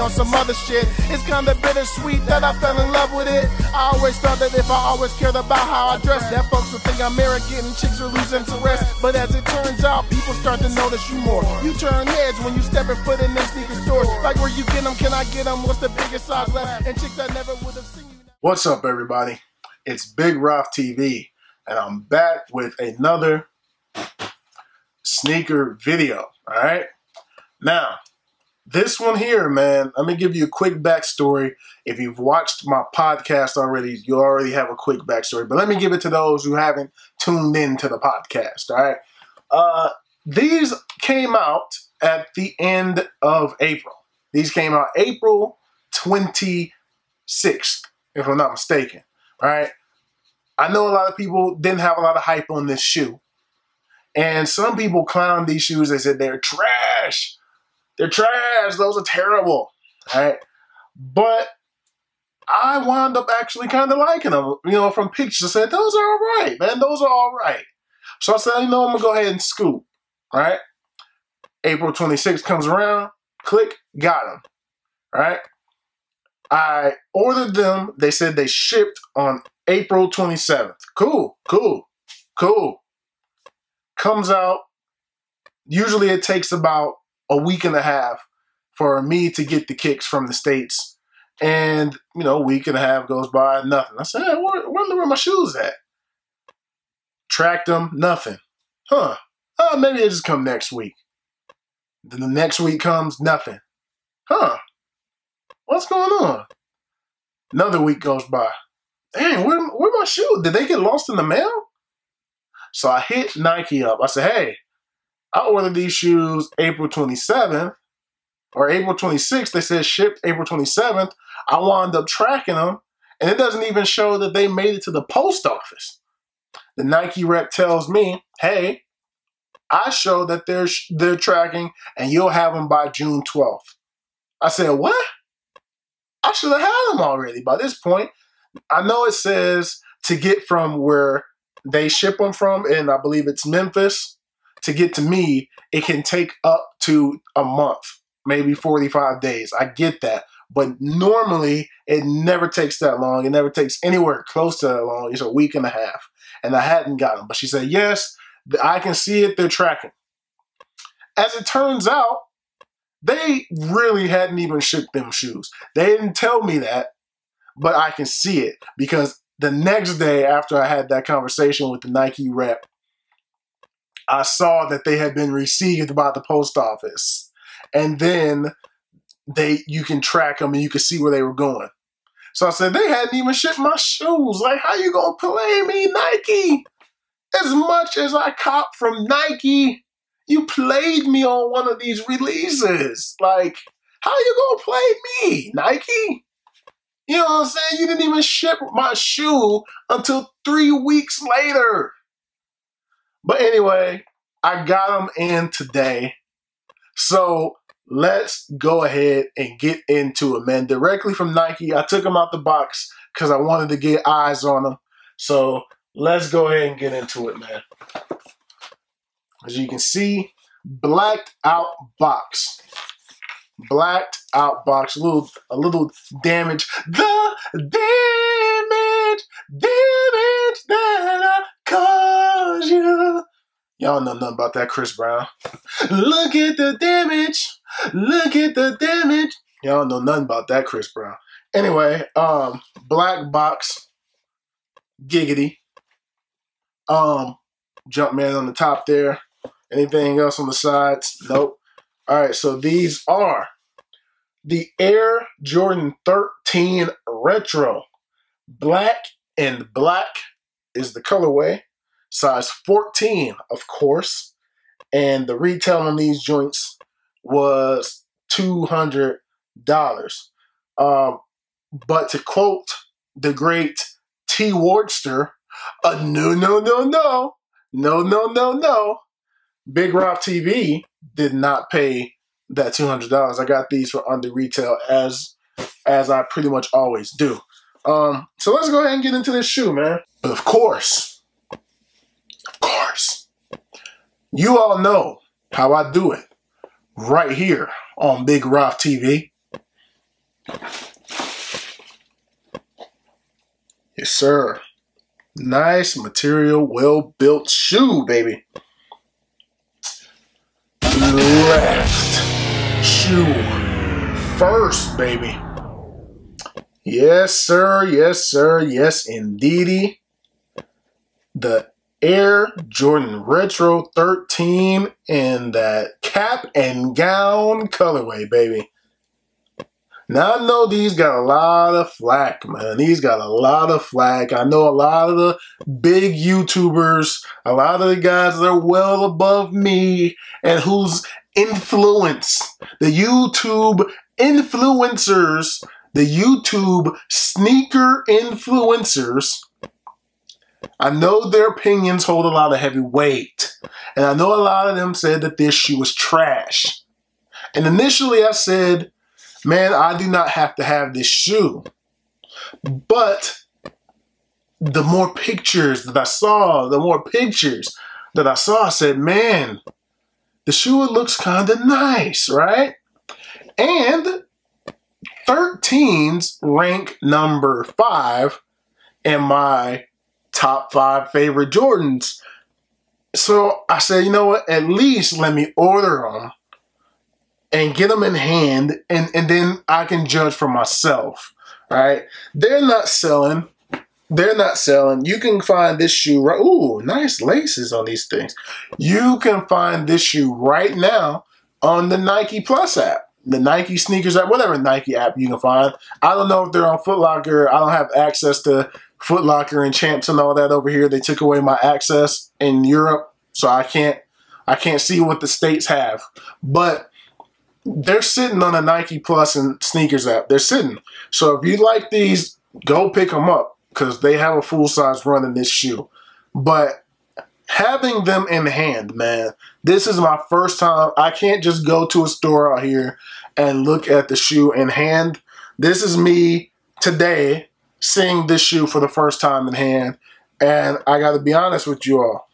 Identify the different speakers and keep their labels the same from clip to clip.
Speaker 1: on some other shit. It's kinda bittersweet that I fell in love with it. I always thought that if I always cared about how I dress, that folks would think I'm arrogant and chicks would lose interest. But as it turns out, people start to notice you more. You turn heads when you step and foot in them sneaker stores. Like, where you get them, can I get them? What's the biggest size left? And chicks that never would have seen you.
Speaker 2: What's up, everybody? It's Big Roth TV, and I'm back with another sneaker video, all right? Now, this one here, man, let me give you a quick backstory. If you've watched my podcast already, you already have a quick backstory, but let me give it to those who haven't tuned in to the podcast, all right? These came out at the end of April. These came out April 26th, if I'm not mistaken, all right? I know a lot of people didn't have a lot of hype on this shoe. And some people clowned these shoes. They said they're trash. They're trash. Those are terrible, all right? But I wound up actually kind of liking them, you know, from pictures. I said, those are all right, man. Those are all right. So I said, you know, I'm going to go ahead and scoop, all right? April 26th comes around. Click, got them, all right? I ordered them. They said they shipped on April 27th. Cool, cool, cool. Comes out. Usually it takes about a week and a half for me to get the kicks from the States. And, you know, a week and a half goes by, nothing. I said, hey, where my shoes at? Tracked them, nothing. Huh. Maybe they just come next week. Then the next week comes, nothing. Huh. What's going on? Another week goes by. Dang, where my shoes? Did they get lost in the mail? So I hit Nike up. I said, hey, I ordered these shoes April 27th or April 26th. They said shipped April 27th. I wound up tracking them, and it doesn't even show that they made it to the post office. The Nike rep tells me, hey, I show that they're tracking, and you'll have them by June 12th. I said, what? I should have had them already by this point. I know it says to get from where they ship them from, and I believe it's Memphis, to get to me, it can take up to a month, maybe 45 days. I get that. But normally, it never takes that long. It never takes anywhere close to that long. It's a week and a half. And I hadn't got them. But she said, yes, I can see it. They're tracking. As it turns out, they really hadn't even shipped them shoes. They didn't tell me that, but I can see it because the next day after I had that conversation with the Nike rep, I saw that they had been received by the post office. And then you can track them and you can see where they were going. So I said, they hadn't even shipped my shoes. Like, how you gonna play me, Nike? As much as I cop from Nike, you played me on one of these releases. Like, how you gonna play me, Nike? You know what I'm saying? You didn't even ship my shoe until 3 weeks later. But anyway, I got them in today. So let's go ahead and get into it, man. Directly from Nike. I took them out the box because I wanted to get eyes on them. So let's go ahead and get into it, man. As you can see, blacked out box. Blacked out box. A little damage. The damage that I caused you. Y'all know nothing about that, Chris Brown. Look at the damage. Look at the damage. Y'all know nothing about that, Chris Brown. Anyway, black box. Giggity. Jumpman on the top there. Anything else on the sides? Nope. All right, so these are the Air Jordan 13 Retro. Black and black is the colorway. Size 14, of course. And the retail on these joints was $200. But to quote the great T. Wardster, no. Big Roth TV did not pay that $200. I got these for under retail as I pretty much always do. So let's go ahead and get into this shoe, man. But of course, you all know how I do it right here on Big Roth TV. Yes, sir. Nice material, well-built shoe, baby. Left shoe first, baby. Yes, sir. Yes, sir. Yes, indeedy. The Air Jordan Retro 13 in that cap and gown colorway, baby. Now, I know these got a lot of flack, man. These got a lot of flack. I know a lot of the big YouTubers, a lot of the guys that are well above me and whose influence, the YouTube influencers, the YouTube sneaker influencers, I know their opinions hold a lot of heavy weight. And I know a lot of them said that this shoe was trash. And initially I said, man, I do not have to have this shoe. But the more pictures that I saw, I said, man, the shoe looks kind of nice, right? And 13s rank number 5 in my top 5 favorite Jordans. So I said, you know what? At least let me order them and get them in hand, and then I can judge for myself, right? They're not selling. You can find this shoe right. Ooh, nice laces on these things. You can find this shoe right now on the Nike Plus app, the Nike sneakers app, whatever Nike app you can find. I don't know if they're on Foot Locker. I don't have access to Foot Locker and Champs and all that over here. They took away my access in Europe, so I can't see what the states have. But they're sitting on a Nike Plus and sneakers app. They're sitting. So if you like these, go pick them up because they have a full-size run in this shoe. But having them in hand, man, this is my first time. I can't just go to a store out here and look at the shoe in hand. This is me today seeing this shoe for the first time in hand. And I got to be honest with you all.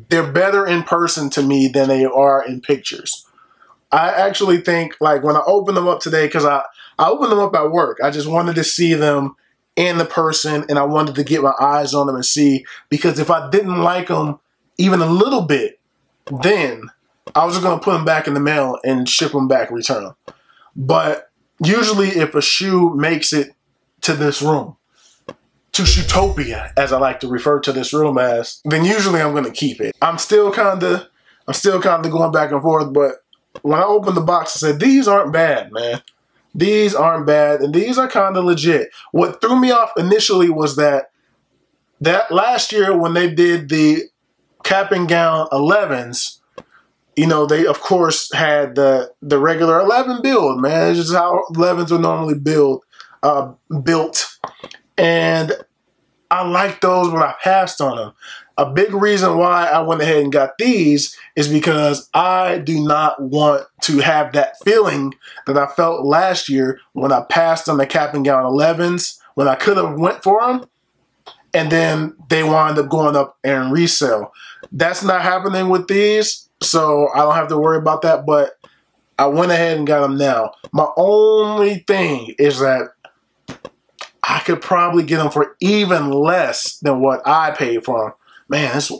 Speaker 2: They're better in person to me than they are in pictures. I actually think, like, when I opened them up today, because I opened them up at work. I just wanted to see them in the person, and I wanted to get my eyes on them and see. Because if I didn't like them even a little bit, then I was just going to put them back in the mail and ship them back, return them. But usually if a shoe makes it to this room, to Shootopia, as I like to refer to this room as, then usually I'm going to keep it. I'm still kind of going back and forth, but when I opened the box, I said, these aren't bad, man. These aren't bad, and these are kind of legit. What threw me off initially was that last year when they did the cap and gown 11s, you know, they, of course, had the regular 11 build, man. It's just how 11s are normally built. And I like those, but I passed on them. A big reason why I went ahead and got these is because I do not want to have that feeling that I felt last year when I passed on the cap and gown 11s, when I could have went for them, and then they wound up going up and resell. That's not happening with these, so I don't have to worry about that, but I went ahead and got them now. My only thing is that I could probably get them for even less than what I paid for them. Man, this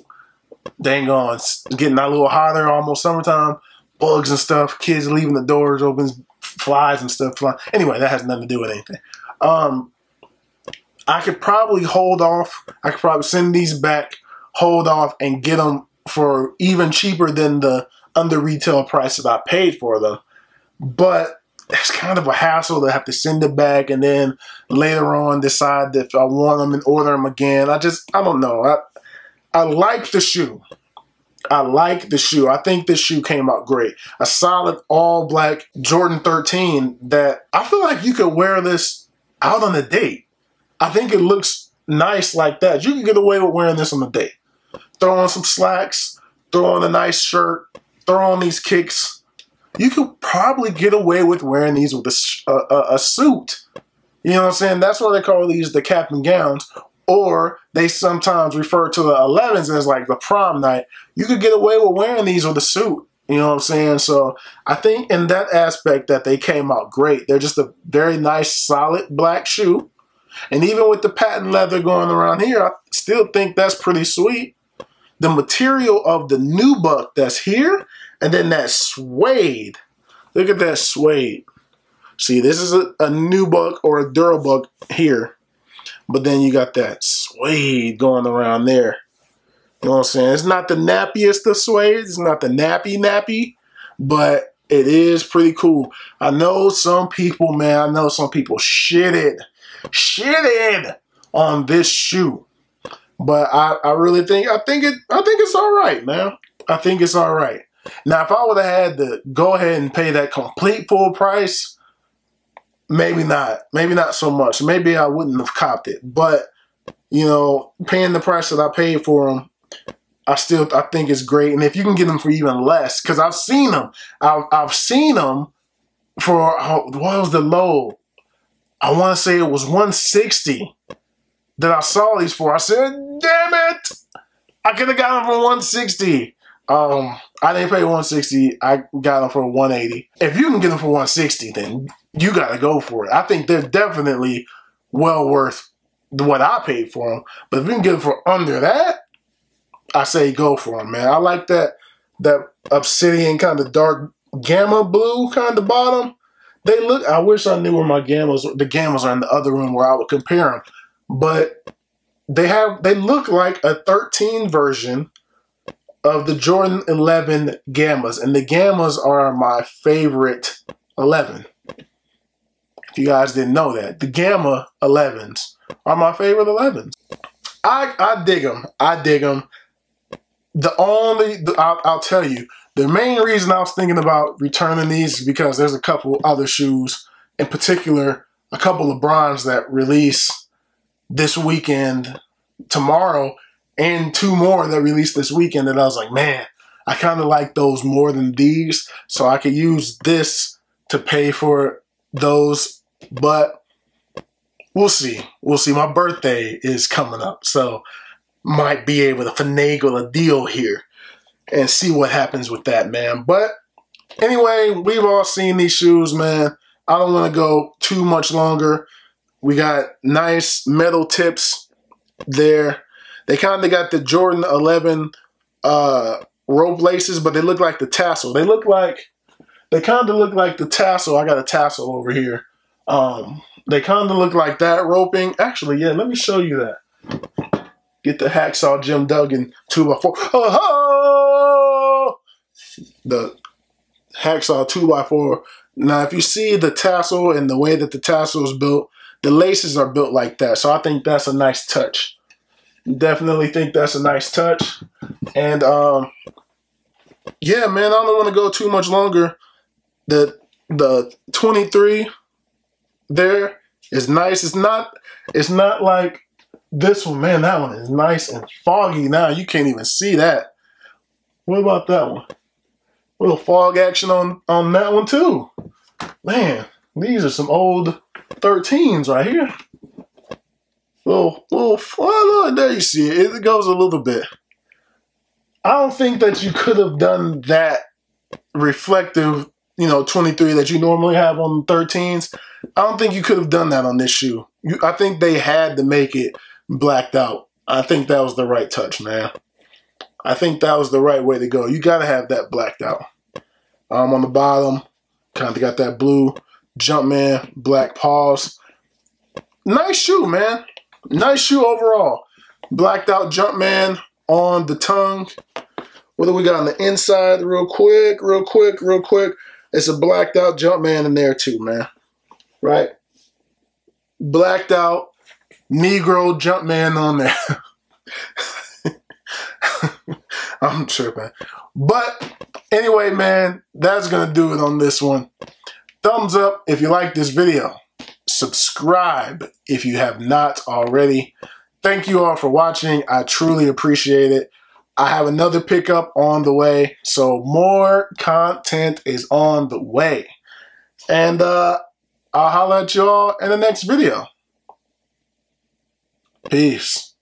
Speaker 2: dang on, it's getting a little hotter, almost summertime. Bugs and stuff, kids leaving the doors open, flies and stuff flying. Anyway, that has nothing to do with anything. I could probably hold off. I could probably send these back, hold off, and get them for even cheaper than the under retail price that I paid for them. But it's kind of a hassle to have to send it back and then later on decide if I want them and order them again. I don't know. I like the shoe. I like the shoe. I think this shoe came out great. A solid all black Jordan 13 that I feel like you could wear this out on a date. I think it looks nice like that. You can get away with wearing this on a date. Throw on some slacks, throw on a nice shirt, throw on these kicks. You could probably get away with wearing these with a suit. You know what I'm saying? That's why they call these the cap and gowns. Or they sometimes refer to the 11s as like the prom night. You could get away with wearing these with a suit. You You know what I'm saying? So I think in that aspect that they came out great. They're just a very nice, solid black shoe. And even with the patent leather going around here, I still think that's pretty sweet. The material of the nubuck that's here, and then that suede. Look at that suede. See, this is a nubuck or a durabuck here. But then you got that suede going around there. You know what I'm saying? It's not the nappiest of suede. It's not the nappy, but it is pretty cool. I know some people, man, shitted on this shoe. But I really think, I think it's all right, man. I think it's all right. Now, if I would have had to go ahead and pay that complete full price, maybe not so much. Maybe I wouldn't have copped it. But, you know, paying the price that I paid for them, I think it's great. And if you can get them for even less, because I've seen them. I've seen them for, what was the low? I want to say it was 160 that I saw these for. I said, damn it! I could have got them for 160. I didn't pay 160. I got them for 180. If you can get them for 160, then you got to go for it. I think they're definitely well worth what I paid for them. But if you can get them for under that, I say go for them, man. I like that obsidian kind of dark gamma blue kind of bottom. They look, I wish I knew where the gammas are in the other room where I would compare them. But they look like a 13 version of the Jordan 11 gammas. And the gammas are my favorite 11. If you guys didn't know that. The gamma 11s are my favorite 11s. I dig them. I dig them. I'll tell you, the main reason I was thinking about returning these is because there's a couple other shoes, in particular, a couple of LeBrons that release this weekend, tomorrow, and two more that release this weekend that I was like, man, I kind of like those more than these, so I could use this to pay for those, but we'll see. We'll see. My birthday is coming up, so might be able to finagle a deal here and see what happens with that, man. But anyway, we've all seen these shoes, man. I don't want to go too much longer. We got nice metal tips there. They kind of got the Jordan 11 rope laces, but they look like the tassel. They kind of look like the tassel. I got a tassel over here. They kind of look like that roping. Actually, yeah, let me show you that. Get the Hacksaw Jim Duggan 2x4. Oh! The Hacksaw 2x4. Now, if you see the tassel and the way that the tassel is built, the laces are built like that. So I think that's a nice touch. Definitely think that's a nice touch. And, yeah, man, I don't want to go too much longer. The 23 there is nice. It's not like this one, man. That one is nice and foggy now. You can't even see that. What about that one? A little fog action on that one too. Man, these are some old 13s right here. Little, look, there you see it. It goes a little bit. I don't think that you could have done that reflective, 23 that you normally have on 13s. I don't think you could have done that on this shoe. I think they had to make it blacked out. I think that was the right touch, man. I think that was the right way to go. You got to have that blacked out. On the bottom, kind of got that blue Jumpman black paws. Nice shoe, man. Nice shoe overall. Blacked out Jumpman on the tongue. What do we got on the inside? Real quick. It's a blacked out Jumpman in there too, man. Right? Blacked out Negro Jumpman on there. I'm tripping. But anyway, man, that's going to do it on this one. Thumbs up if you like this video. Subscribe if you have not already. Thank you all for watching. I truly appreciate it. I have another pickup on the way, so more content is on the way. And I'll holler at y'all in the next video. Peace.